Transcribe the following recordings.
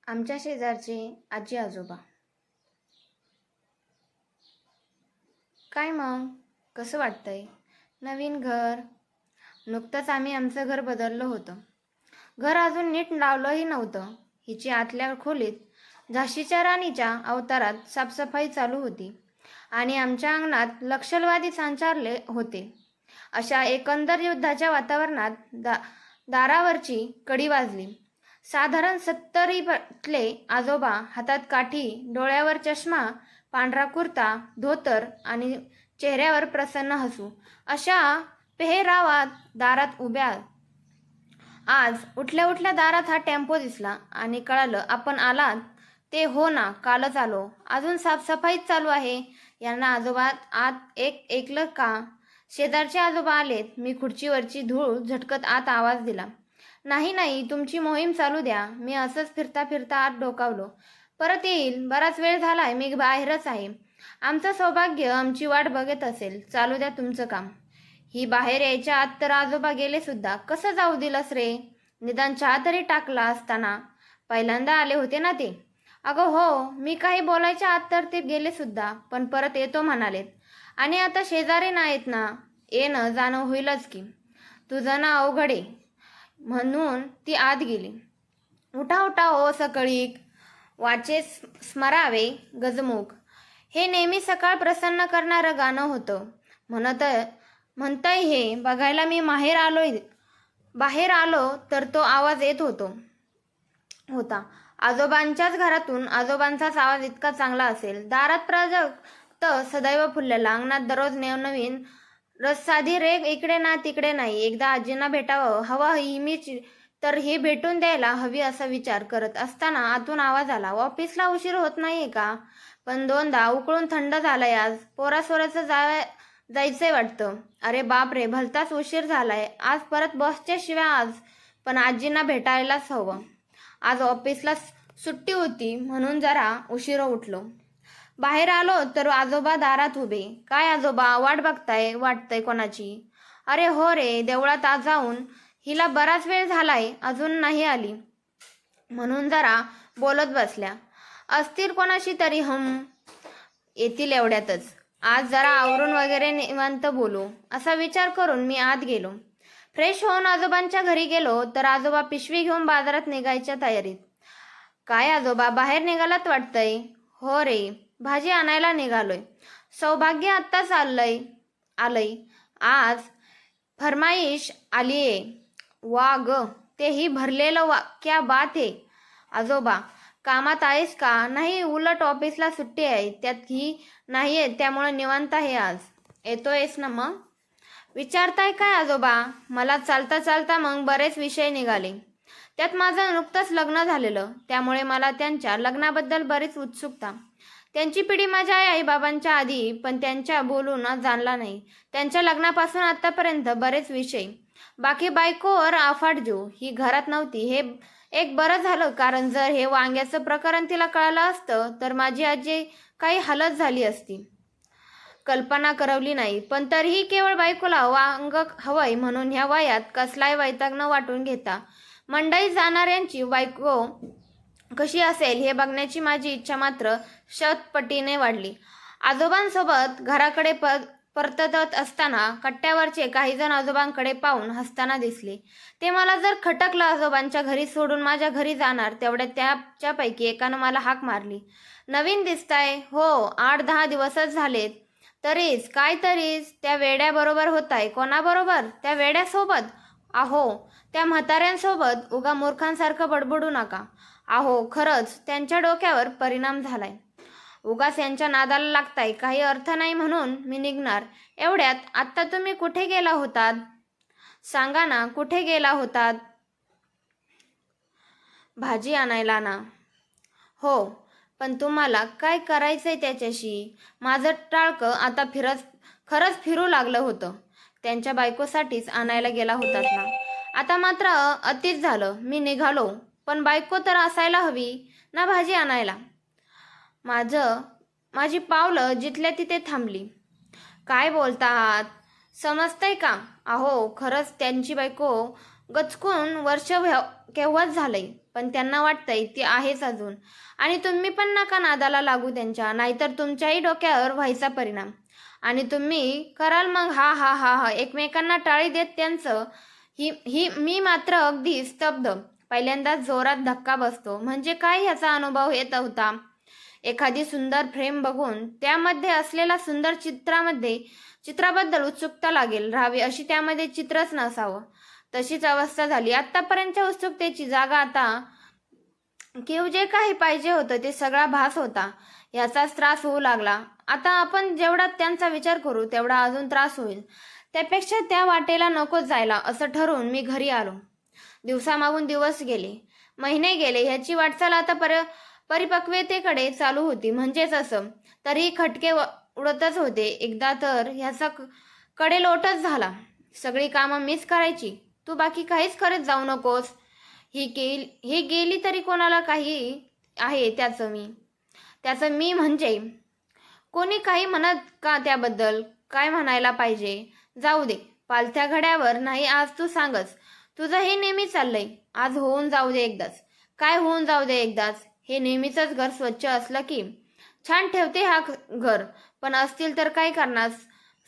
आमच्या शेजारचे आजी आजोबा. काय मग कसं वाटतंय? नवीन घर. नुकतंच आम्ही आमचं घर बदललं होतं. घर अजून नीट लावलंही नव्हतं. हिची आतल्या खोलीत झाशीच्या राणीच्या अवतारात साफसफाई चालू होती आणि आमच्या अंगणात नक्षलवादी संचारले होते. अशा एकंदर युद्धाच्या वातावरणात दारावरची कडी वाजली. साधारण 70तले आजोबा, हातात काठी, डोळ्यावर चष्मा, पांढरा कुर्ता, धोतर आणि चेहऱ्यावर प्रसन्न हसू अशा पेहरावात दारात उभ्या. आज उठल्या उठल्या दारात हा टेम्पो दिसला आणि कळालं, आपण आलात? ते हो ना, कालच आलो. अजून साफसफाईच चालू आहे. यांना आजोबा आत ऐकलं का? शेजारचे आजोबा आलेत. मी खुर्चीवरची धूळ झटकत आत आवाज दिला. नाही नाही, तुमची मोहीम चालू द्या. मी असंच फिरता फिरता आत डोकावलो. परत येईल, बराच वेळ झालाय, मी बाहेरच आहे. आमचं सौभाग्य आमची वाट बघत असेल. चालू द्या तुमचं काम. ही बाहेर यायच्या आत तर आजोबा गेले सुद्धा. कसं जाऊ दिलंस रे? निदान चहा तरी टाकला असताना. पहिल्यांदा आले होते ना ते. अगं हो, मी काही बोलायच्या आत तर ते गेले सुद्धा, पण परत येतो म्हणालेत. आणि आता शेजारी नाहीत ना, येणं जाणं होईलच की. तुझं ना अवघड आहे. म्हणून ती आत गेली. उठा उठा हो सकळीक, वाचे स्मरावे गजमुख. हे नेहमी सकाळ प्रसन्न करणारं गाणं होतं. म्हणतंय हे बघायला मी बाहेर आलो तर तो आवाज येत होता. आजोबांच्याच घरातून. आजोबांचाच आवाज इतका चांगला असेल. दारात प्राजक्त सदैव फुललेला. अंगणात दररोज नवनवीन रससाधी रेख. इकडे ना तिकडे नाही. एकदा आजींना भेटावं हवं ही मीच तर ही भेटून द्यायला हवी असा विचार करत असताना आतून आवाज आला. ऑफिसला उशीर होत नाहीये का? पण दोनदा उकळून थंड झालाय आज. पोरासोराचं जायचंय वाटतं. अरे बाप रे, भलताच उशीर झालाय आज. परत बसच्या शिवाय आज. पण आजींना भेटायलाच हवं. आज ऑफिसला सुट्टी होती म्हणून जरा उशिरा उठलो. बाहेर आलो तर आजोबा दारात उभे. काय आजोबा, वाट बघताय वाटतंय कोणाची? अरे हो रे, देवळात आज जाऊन हिला बराच वेळ झालाय, अजून नाही आली म्हणून जरा बोलत बसल्या. असतील कोणाशी तरी. येतील एवढ्यातच. आज जरा आवरून वगैरे निवांत बोलू असा विचार करून मी आत गेलो. फ्रेश होऊन आजोबांच्या घरी गेलो तर आजोबा पिशवी घेऊन बाजारात निघायच्या तयारीत. काय आजोबा, बाहेर निघालात वाटतंय? हो रे, भाजी आणायला निघालोय. सौभाग्य आत्ताच आलंय. आज फरमाईश आलीये. वा ग, तेही भरलेलं. क्या बात है. आजोबा, कामात आहेस का? नाही, उलट ऑफिसला सुट्टी आहे. त्यात ही नाहीये, त्यामुळे निवांत आहे आज. येतोयस ना मग? विचारताय काय आजोबा? मला चालता चालता मग बरेच विषय निघाले. त्यात माझं नुकतंच लग्न झालेलं, त्यामुळे मला त्यांच्या लग्नाबद्दल बरीच उत्सुकता. त्यांची पिढी माझ्या आईबाबांच्या आधी, पण त्यांच्या बोलून जाणला नाही. त्यांच्या लग्नापासून आतापर्यंत बरेच विषय. बाकी बायकोवर अफाट जीव. ही घरात नव्हती हे एक बरं झालं, कारण जर हे वांग्याचं प्रकरण तिला कळालं असतं तर माझी आजी काही हालत झाली असती. कल्पना करवली नाही, पण तरीही केवळ बायकोला वांग हवंय म्हणून ह्या वयात कसलाही वैताग न वाटून घेता मंडईत जाणाऱ्यांची बायको कशी असेल हे बघण्याची माझी इच्छा मात्र शतपटीने वाढली. आजोबांसोबत घराकडे परतत असताना कट्ट्यावरचे काही जण आजोबांकडे पाहून हसताना दिसले. ते मला जर खटकलं. आजोबांच्या घरी सोडून माझ्या घरी जाणार तेवढ्या त्याच्यापैकी एकानं मला हाक मारली. नवीन दिसताय. हो, 8-10 दिवसच झालेत. तरीच काय तरीच. त्या वेड्याबरोबर होताय. कोणाबरोबर? त्या वेड्यासोबत. अहो, त्या म्हाताऱ्यांसोबत. उगा मूर्खांसारखं बडबडू नका. अहो, खरंच त्यांच्या डोक्यावर परिणाम झालाय. उगाच यांच्या नादाला लागताय. काही अर्थ नाही म्हणून मी निघणार. एवढ्यात आत्ता तुम्ही कुठे गेला होतात? सांगा ना, कुठे गेला होतात? भाजी आणायला ना. हो, पण तुम्हाला काय करायचंय त्याच्याशी? माझं टाळकं आता खरंच फिरू लागलं होतं. त्यांच्या बायकोसाठीच आणायला गेला होतात ना. आता मात्र अतिच झालं. मी निघालो, पण बायको तर असायला हवी ना भाजी आणायला. माझी पावलं जिथल्या तिथे थांबली. काय बोलतात? समजतंय का? अहो, खरंच त्यांची बायको गचकून केव्हाच झालंय, पण त्यांना वाटतंय ती आहेच अजून. आणि तुम्ही पण नका नादाला लागू त्यांच्या, नाहीतर तुमच्याही डोक्यावर व्हायचा परिणाम. आणि तुम्ही कराल मग हा हा हा हा एकमेकांना टाळी देत त्यांचं. ही ही मी मात्र अगदी स्तब्ध. पहिल्यांदाच जोरात धक्का बसतो. म्हणजे काय ह्याचा अनुभव येत होता. एखादी सुंदर फ्रेम बघून त्यामध्ये असलेल्या सुंदर चित्राबद्दल उत्सुकता लागेल राहावी, अशी त्यामध्ये चित्रच नसावं. तशीच अवस्था झाली. आतापर्यंतच्या उत्सुकतेची जागा आता किंवा जे काही पाहिजे होतं ते सगळा भास होता, याचाच त्रास होऊ लागला. आता आपण जेवढा त्यांचा विचार करू तेवढा अजून त्रास होईल. त्यापेक्षा त्या वाटेला नकोच जायला, असं ठरवून मी घरी आलो. दिवसामागून दिवस गेले, महिने गेले. ह्याची वाटचाल आता परिपक्वतेकडे चालू होती. म्हणजेच असं तरीही खटके उडतच होते. एकदा तर ह्याचा कडेलोटच झाला. सगळी कामं मीच करायची, तू बाकी काहीच करत जाऊ नकोस. ही गेली तरी कोणाला काही आहे त्याचं मी म्हणजे कोणी काही म्हणत का त्याबद्दल? काय म्हणायला पाहिजे? जाऊ दे, पालथ्या घड्यावर नाही. आज तू सांगच. तुझं हे नेहमी चाललंय. आज होऊन जाऊ दे एकदाच. काय होऊन जाऊ दे एकदाच? हे नेहमीच घर स्वच्छ असलं की छान ठेवते हा घर, पण असतील तर काय करणार?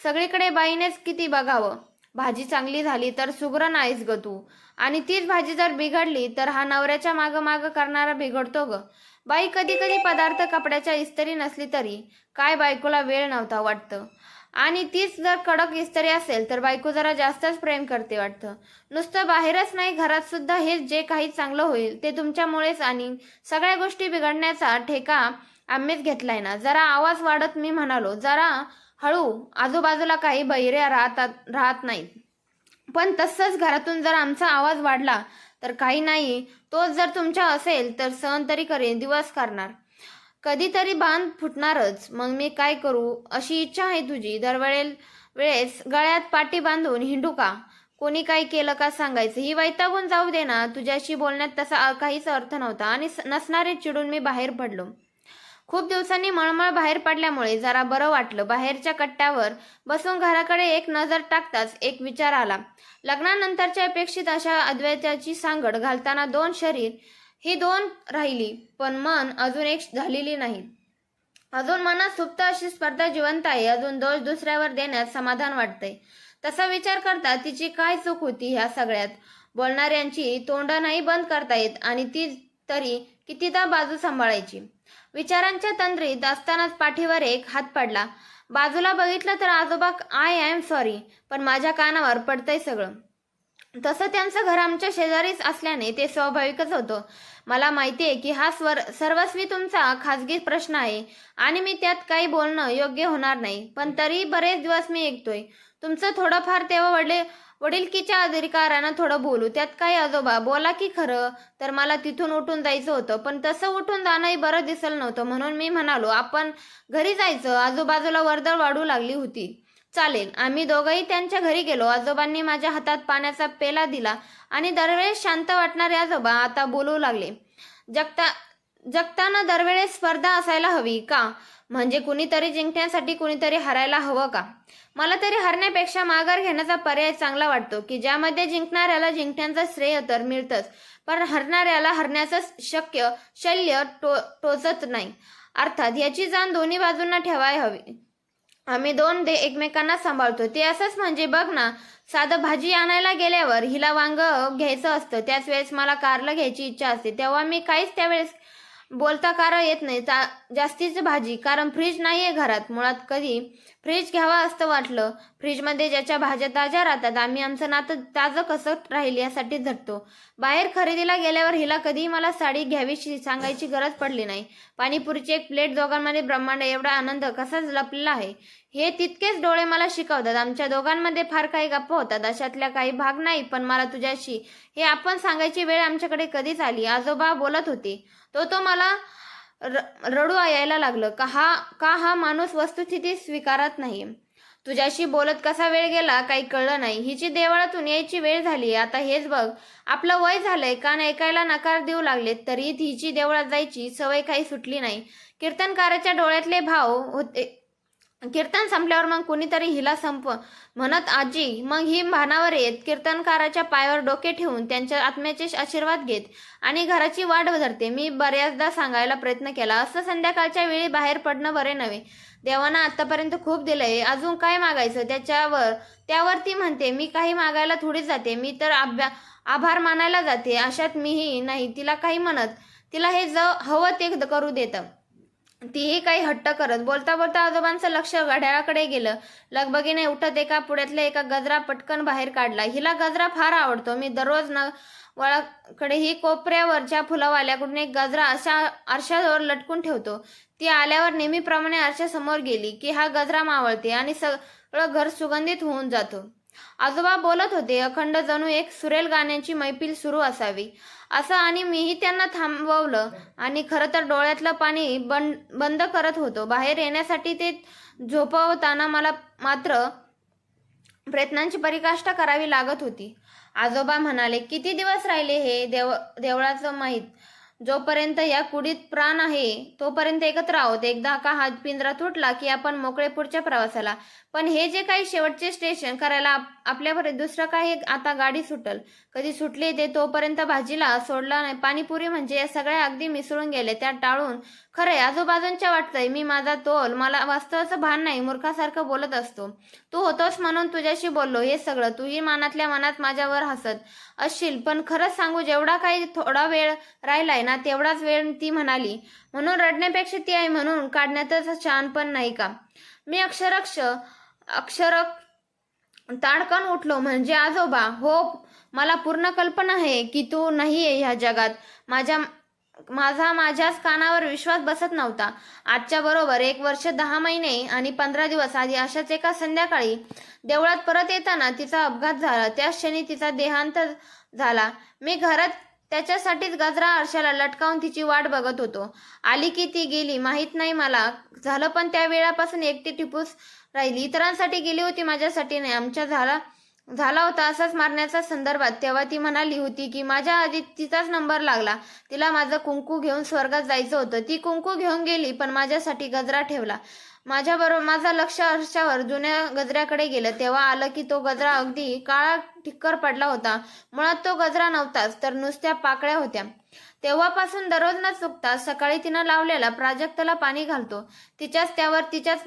सगळीकडे बाईनेच किती बघावं. भाजी चांगली झाली तर सुग्रण आहेस ग तू, आणि तीच भाजी जर बिघडली तर हा नवऱ्याच्या माग माग करणारा बिघडतो ग. बाई कधी कधी पदार्थ कपड्याच्या इस्त्री नसली तरी काय बायकोला वेळ नव्हता वाटतं. आणि तीच जर कडक इस्त्री असेल तर बायको जरा जास्तच प्रेम करते वाटतं. नुसतं बाहेरच नाही, घरात सुद्धा हे जे काही चांगलं होईल ते तुमच्यामुळेच, आणि सगळ्या गोष्टी बिघडण्याचा ठेका आम्हीच घेतलाय ना. जरा आवाज वाढत मी म्हणालो, जरा हळू. आजूबाजूला काही बहिऱ्या राहत नाहीत, पण तसंच घरातून जर आमचा आवाज वाढला तर काही नाही, तोच जर तुमच्या असेल तर सहन तरी करेन, दिवस करणार. कधीतरी बांध फुटणारच. मग मी काय करू? अशी इच्छा आहे तुझी. वेळेस गळ्यात पाटी बांधून हिंडू का? कोणी काय केलं का सांगायचं? ही वैतागून जाऊ दे ना. तुझ्याशी बोलण्यात तसा काहीच अर्थ नव्हता, आणि नसणारे चिडून मी बाहेर पडलो. खूप दिवसांनी मळमळ बाहेर पडल्यामुळे जरा बरं वाटलं. बाहेरच्या कट्ट्यावर बसून घराकडे एक नजर टाकताच एक विचार आला. लग्नानंतरच्या अपेक्षित अशा अद्वैताची सांगड घालताना दोन शरीर ही दोन राहिली, पण मन अजून एक झालेली नाही. अजून मनात सुप्त अशी स्पर्धा जिवंत आहे. अजून दोष दुसऱ्यावर देण्यात समाधान वाटतंय. तसा विचार करता तिची काय चूक होती ह्या सगळ्यात? बोलणाऱ्यांची तोंड नाही बंद करता येत, आणि ती तरी कितीदा बाजू सांभाळायची. विचारांच्या तंद्रीत असतानाच पाठीवर एक हात पडला. बाजूला बघितलं तर आजोबा आय एम सॉरी, पण माझ्या कानावर पडतंय सगळं. तसं त्यांचं घर आमच्या शेजारीच असल्याने ते स्वाभाविकच होतं. मला माहितीये की हा सर्वस्वी तुमचा खाजगी प्रश्न आहे, आणि मी त्यात काही बोलणं योग्य होणार नाही, पण तरी बरेच दिवस मी ऐकतोय तुमचं थोडंफार, तेव्हा वडिलकीच्या अधिकारानं थोडं बोलू. त्यात काय आजोबा, बोला की. खरं तर मला तिथून उठून जायचं होतं, पण तसं उठून जाणंही बरं दिसलं नव्हतं, म्हणून मी म्हणालो आपण घरी जायचं. आजूबाजूला वर्दळ वाढू लागली होती. चालेल. आम्ही दोघंही त्यांच्या घरी गेलो. आजोबांनी माझ्या हातात पाण्याचा पेला दिला, आणि दरवेळेस शांत वाटणारे आजोबा आता बोलू लागले. जगताना दरवेळेस स्पर्धा असायला हवी का? म्हणजे कुणीतरी जिंकण्यासाठी कुणीतरी हरायला हवं का? मला तरी हरण्यापेक्षा माघार घेण्याचा पर्याय चांगला वाटतो, की ज्यामध्ये जिंकणाऱ्याला जिंकण्याचं श्रेय तर मिळतंच, पण हरणाऱ्याला हरण्याचं शल्य टोचत नाही. अर्थात याची जाण दोन्ही बाजूंना ठेवायला हवी. आम्ही दोन एकमेकांना सांभाळतो ते असंच. म्हणजे बघ ना, साधं भाजी आणायला गेल्यावर हिला वांग घ्यायचं असतं, त्याच वेळेस मला कारलं घ्यायची इच्छा असते, तेव्हा मी काहीच त्यावेळेस बोलता कार येत नाही. जास्तीच भाजी, कारण फ्रीज नाहीये घरात. मुळात कधी फ्रीज घ्यावा असतं वाटलं. फ्रीजमध्ये ज्याच्या भाज्या ताज्या राहतात. आम्ही आमचं नातं ताजं कसं राहील यासाठी झटतो. बाहेर खरेदीला गेल्यावर हिला कधीही मला साडी घ्यावीशी सांगायची गरज पडली नाही. पाणीपुरीची एक प्लेट दोघांमध्ये ब्रह्मांड एवढा आनंद कसा लपलेला आहे हे तितकेच डोळे मला शिकवतात. आमच्या दोघांमध्ये फार काही गप्पा होतात, अशातल्या काही भाग नाही, पण मला तुझ्याशी हे आपण सांगायची वेळ आमच्याकडे कधीच आली. आजोबा बोलत होते. तो मला रडू यायला लागलं. का हा माणूस वस्तुस्थिती स्वीकारत नाही. तुझ्याशी बोलत कसा वेळ गेला काही कळलं नाही. हिची देवळातून यायची वेळ झाली. आता हेच बघ, आपलं वय झालंय, कान ऐकायला नकार देऊ लागलेत, तरी हिची देवळात जायची सवय काही सुटली नाही. कीर्तनकाराच्या डोळ्यातले भाव होते कीर्तन संपल्यावर मग कुणीतरी हिला म्हणत आजी, मग ही भानावर येत कीर्तनकाराच्या पायावर डोके ठेवून त्यांच्या आत्म्याचे आशीर्वाद घेत आणि घराची वाट धरते. मी बऱ्याचदा सांगायला प्रयत्न केला, असं संध्याकाळच्या वेळी बाहेर पडणं बरे नव्हे. देवानं आतापर्यंत खूप दिलंय, अजून काय मागायचं. त्यावर ती म्हणते, मी काही मागायला थोडीच जाते, मी तर आभार मानायला जाते. अशात मीही नाही तिला काही म्हणत. तिला हे हवं ते करू देतं. तीही काही हट्ट करत. बोलता बोलता आजोबांचं लक्ष घड्याळाकडे गेलं. लगबगीने उठत एका पुढ्यातल्या एका गजरा पटकन बाहेर काढला. हिला गजरा फार आवडतो. मी दररोज वळाकडे ही कोपऱ्यावरच्या फुलावाल्याकडून एक गजरा आरशावर लटकून ठेवतो. ती आल्यावर नेहमीप्रमाणे आरशासमोर गेली की हा गजरा मावळते आणि सगळं घर सुगंधित होऊन जातो. आजोबा बोलत होते, अखंड जणू एक सुरेल गाण्याची मैफिल सुरू असावी असं, आणि मीही त्यांना थांबवलं आणि खरं तर डोळ्यातलं पाणी बंद करत होतो. बाहेर येण्यासाठी ते झोपवताना मला मात्र प्रयत्नांची पराकाष्ठा करावी लागत होती. आजोबा म्हणाले, किती दिवस राहिले हे देवळाचं माहीत. जोपर्यंत या कुडीत प्राण आहे तोपर्यंत एकत्र आहोत. एकदा का हा पिंजरा तुटला की आपण मोकळे पुढच्या प्रवासाला. पण हे जे काही शेवटचे स्टेशन करायला आपल्यावर दुसरं काही आता गाडी सुटल. कधी सुटली ते तोपर्यंत भाजीला सोडला नाही. पाणीपुरी म्हणजे या सगळ्या अगदी मिसळून गेले, त्या टाळून. खरंय आजूबाजूंच्या वाटतंय मी माझा तोल, मला वास्तवाचं भान नाही, मूर्खासारखं बोलत असतो. तू होतोस म्हणून तुझ्याशी बोललो हे सगळं. तूही मनातल्या मनात माझ्यावर हसत असशील, पण खरंच सांगू, जेवढा काही थोडा वेळ राहिलाय ना तेवढाच वेळ. ती म्हणाली, म्हणून रडण्यापेक्षा ती आहे म्हणून काढण्यातच छानपण नाही का. मी अक्षर ताडकन उठलो. म्हणजे आजोबा, हो, मला पूर्ण कल्पना आहे की तू नाहीये ह्या जगात. माझ्याच कानावर विश्वास बसत नव्हता. आजच्या बरोबर 1 वर्ष 10 महिने आणि 15 दिवस आधी अशाच एका संध्याकाळी देवळात परत येताना तिचा अपघात झाला. त्याच क्षणी तिचा देहांत झाला. मी घरात त्याच्यासाठीच गजरा आरशाला लटकावून तिची वाट बघत होतो. आली की ती गेली माहीत नाही मला झालं, पण त्या वेळापासून एकटी टिपूस राहिली. इतरांसाठी गेली होती, माझ्यासाठी नाही. आमच्या झाला होता असाच मारण्याचा संदर्भात. तेव्हा ती म्हणाली होती की माझ्या आधी तिचाच नंबर लागला. तिला माझं कुंकू घेऊन स्वर्गात जायचं होतं. ती कुंकू घेऊन गेली, पण माझ्यासाठी गजरा ठेवला. माझं लक्ष आरशावर जुन्या गजऱ्याकडे गेलं. तेव्हा आलं की तो गजरा अगदी काळा ठिक्कर पडला होता. मुळात तो गजरा नव्हताच, तर नुसत्या पाकळ्या होत्या. तेव्हापासून दररोज न चुकता सकाळी तिनं लावलेला प्राजक्ताला पाणी घालतो. तिच्याच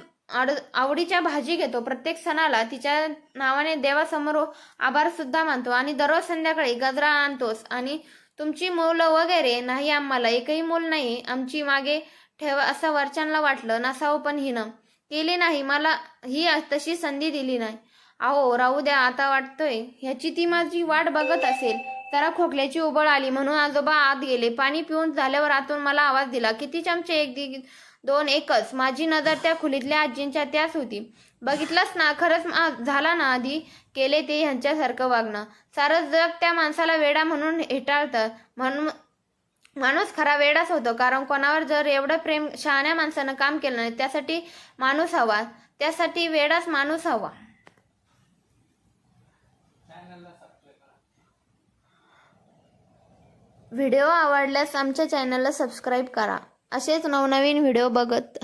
आवडीच्या भाजी घेतो. प्रत्येक सणाला तिच्या नावाने देवासमोर आभार सुद्धा मानतो. आणि दररोज संध्याकाळी गजरा आणतोस. आणि तुमची मुलं वगैरे नाही, आम्हाला एकही मूल नाही, आमची मागे ठेवा असं वरच्यांना वाटलं नसावं, पण हिनं केली नाही. मला ही तशी संधी दिली नाही. अहो राहू द्या, आता वाटतोय ह्याची ती माझी वाट बघत असेल. जरा खोकल्याची उबळ आली म्हणून आजोबा आत गेले. पाणी पिऊन झाल्यावर आतून मला आवाज दिला, किती चमचे, 1 दीड 2 एकच. माझी नजर त्या खोलीतल्या आजींच्या त्याच होती. बघितलंस ना, खरंच झाला ना आधी केले ते ह्यांच्यासारखं वागणं. सारं जग त्या माणसाला वेडा म्हणून हेटाळतं. म्हणून माणूस खरा वेडाच होतो. कारण कोणावर जर एवढं प्रेम शहाण्या माणसानं काम केलं नाही, त्यासाठी माणूस हवा, त्यासाठी वेडाच माणूस हवा. व्हिडिओ आवडल्यास आमच्या चॅनलला सबस्क्राईब करा. असेच नवनवीन व्हिडिओ बघत